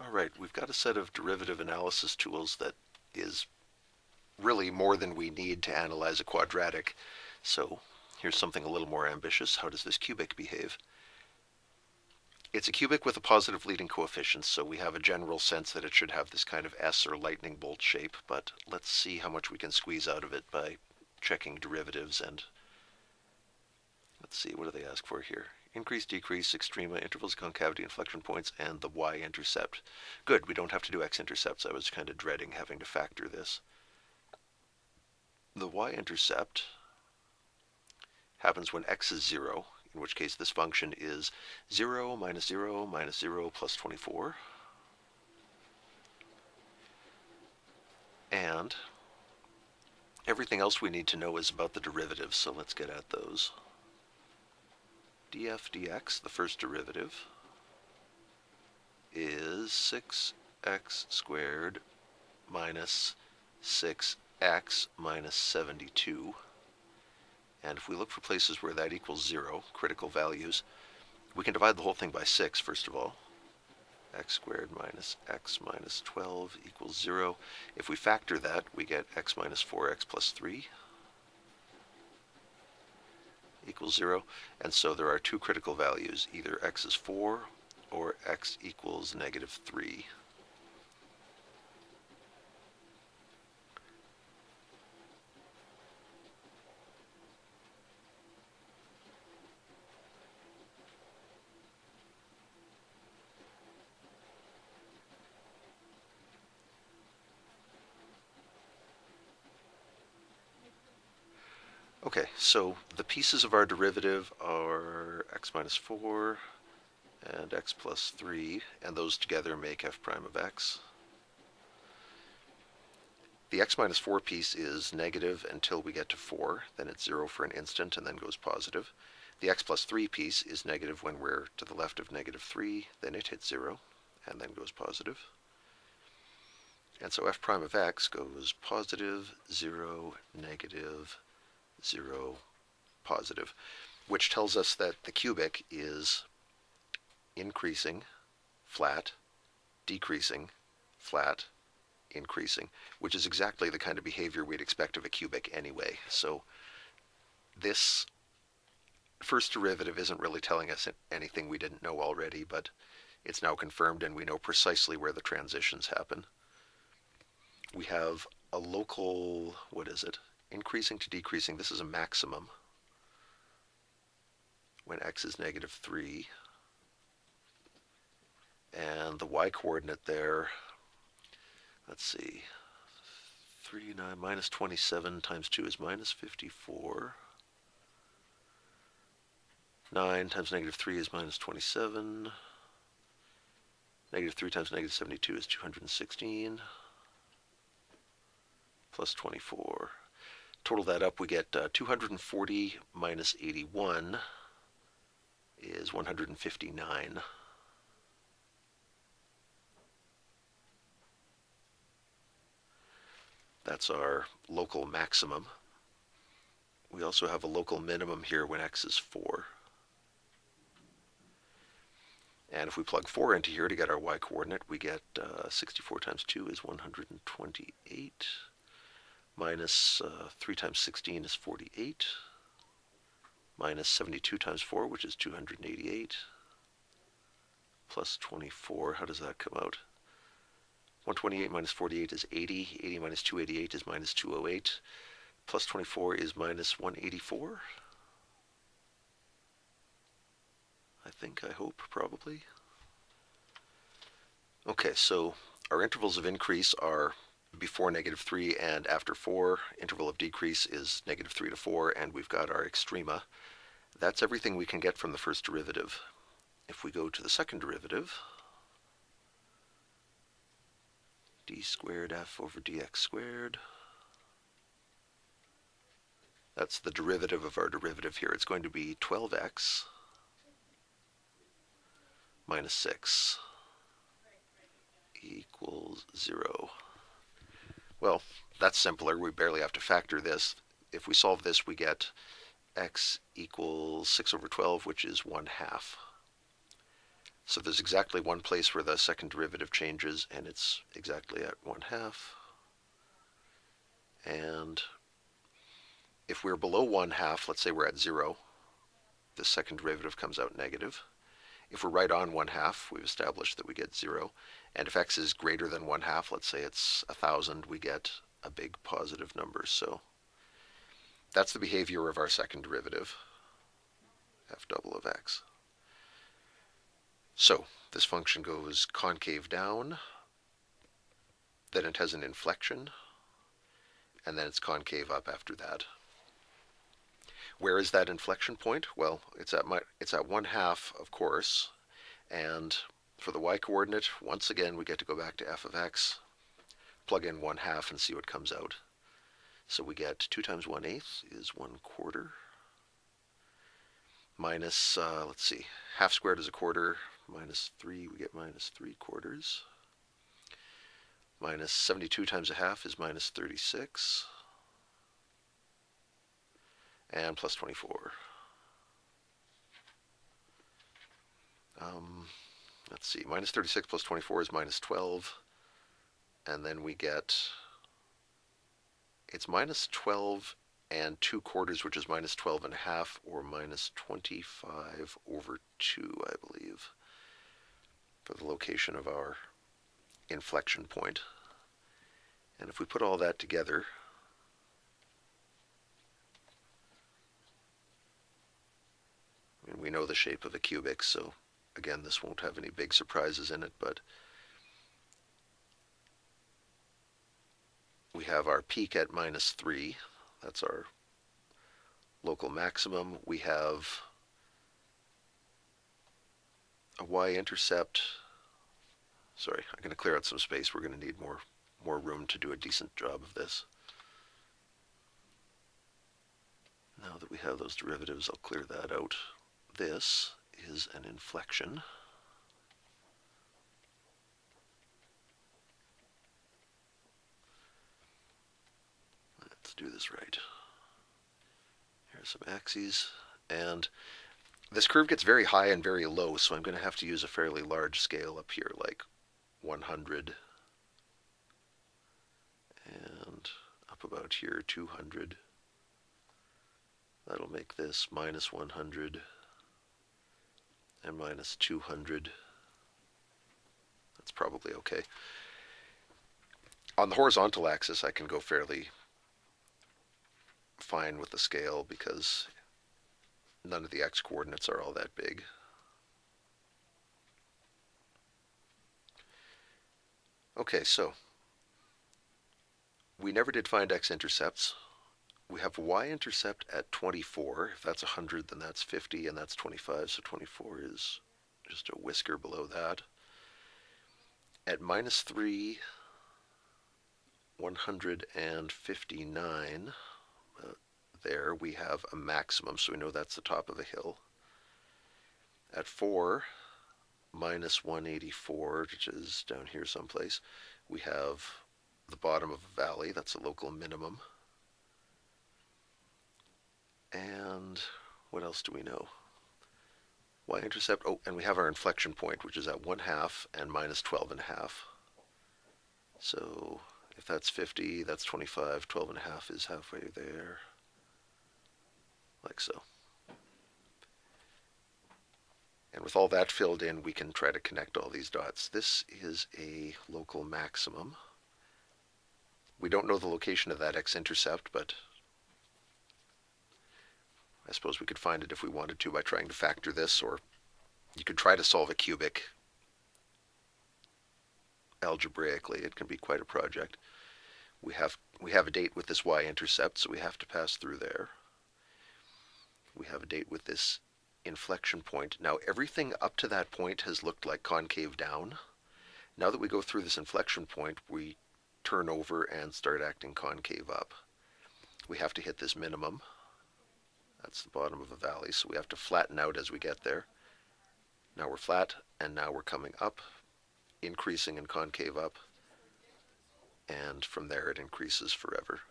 All right, we've got a set of derivative analysis tools that is really more than we need to analyze a quadratic. So here's something a little more ambitious. How does this cubic behave? It's a cubic with a positive leading coefficient, so we have a general sense that it should have this kind of S or lightning bolt shape, but let's see how much we can squeeze out of it by checking derivatives. And let's see, what do they ask for here? Increase, decrease, extrema, intervals, concavity, inflection points, and the y-intercept. Good, we don't have to do x-intercepts. I was kind of dreading having to factor this. The y-intercept happens when x is 0, in which case this function is 0 minus 0 minus 0 plus 24. And everything else we need to know is about the derivatives, so let's get at those. df dx, the first derivative, is 6x squared minus 6x minus 72. And if we look for places where that equals 0, critical values, we can divide the whole thing by 6, first of all. X squared minus x minus 12 equals 0. If we factor that, we get x minus 4x plus 3 equals 0. And so there are two critical values. Either x is 4 or x equals negative 3. Okay, so the pieces of our derivative are x minus 4 and x plus 3, and those together make f prime of x. The x minus 4 piece is negative until we get to 4, then it's 0 for an instant and then goes positive. The x plus 3 piece is negative when we're to the left of negative 3, then it hits 0 and then goes positive. And so f prime of x goes positive, 0, negative, 0, positive, which tells us that the cubic is increasing, flat, decreasing, flat, increasing, which is exactly the kind of behavior we'd expect of a cubic anyway. So this first derivative isn't really telling us anything we didn't know already, but it's now confirmed and we know precisely where the transitions happen. We have a local, what is it? Increasing to decreasing, this is a maximum when x is negative 3. And the y-coordinate there, let's see, 3, 9, minus 27 times 2 is minus 54. 9 times negative 3 is minus 27. Negative 3 times negative 72 is 216. Plus 24. Total that up, we get 240 minus 81 is 159. That's our local maximum. We also have a local minimum here when x is 4. And if we plug 4 into here to get our y-coordinate, we get 64 times 2 is 128. Minus 3 times 16 is 48. Minus 72 times 4, which is 288. Plus 24, how does that come out? 128 minus 48 is 80. 80 minus 288 is minus 208. Plus 24 is minus 184. I think, I hope, probably. Okay, so our intervals of increase are before negative 3 and after 4. Interval of decrease is negative 3 to 4, and we've got our extrema. That's everything we can get from the first derivative. If we go to the second derivative, d squared f over dx squared, that's the derivative of our derivative here. It's going to be 12x minus 6 equals 0. Well, that's simpler. We barely have to factor this. If we solve this, we get x equals 6 over 12, which is 1/2. So there's exactly one place where the second derivative changes, and it's exactly at 1/2. And if we're below 1/2, let's say we're at 0, the second derivative comes out negative. If we're right on 1/2, we've established that we get 0. And if x is greater than 1/2, let's say it's 1,000, we get a big positive number. So that's the behavior of our second derivative, f double of x. So this function goes concave down, then it has an inflection, and then it's concave up after that. Where is that inflection point? Well, it's at 1/2, of course, and for the y-coordinate, once again, we get to go back to f of x, plug in 1/2 and see what comes out. So we get 2 times 1/8 is 1/4, minus, let's see, half squared is 1/4, minus 3, we get minus 3/4. Minus 72 times 1/2 is minus 36. And plus 24. Let's see, minus 36 plus 24 is minus 12. And then we get, it's minus 12 and 2/4, which is minus 12.5, or minus 25/2, I believe, for the location of our inflection point. And if we put all that together, I mean, we know the shape of a cubic, so again, this won't have any big surprises in it, but we have our peak at minus 3. That's our local maximum. We have a y-intercept. Sorry, I'm going to clear out some space. We're going to need more room to do a decent job of this. Now that we have those derivatives, I'll clear that out. This is an inflection. Let's do this right. Here's some axes, and this curve gets very high and very low, so I'm going to have to use a fairly large scale up here, like 100, and up about here 200. That'll make this minus 100 and minus 200. That's probably okay. On the horizontal axis, I can go fairly fine with the scale because none of the x-coordinates are all that big. Okay, so we never did find x-intercepts. We have y-intercept at 24. If that's 100, then that's 50, and that's 25, so 24 is just a whisker below that. At minus 3, 159, there we have a maximum, so we know that's the top of a hill. At 4, minus 184, which is down here someplace, we have the bottom of a valley. That's a local minimum. And what else do we know? Y-intercept, oh, and we have our inflection point, which is at 1/2 and minus 12.5. So if that's 50, that's 25, 12.5 is halfway there, like so. And with all that filled in, we can try to connect all these dots. This is a local maximum. We don't know the location of that x-intercept, but I suppose we could find it if we wanted to by trying to factor this, or you could try to solve a cubic algebraically. It can be quite a project. We have a date with this y-intercept, so we have to pass through there. We have a date with this inflection point. Now everything up to that point has looked like concave down. Now that we go through this inflection point, we turn over and start acting concave up. We have to hit this minimum. That's the bottom of a valley, so we have to flatten out as we get there. Now we're flat, and now we're coming up, increasing and concave up, and from there it increases forever.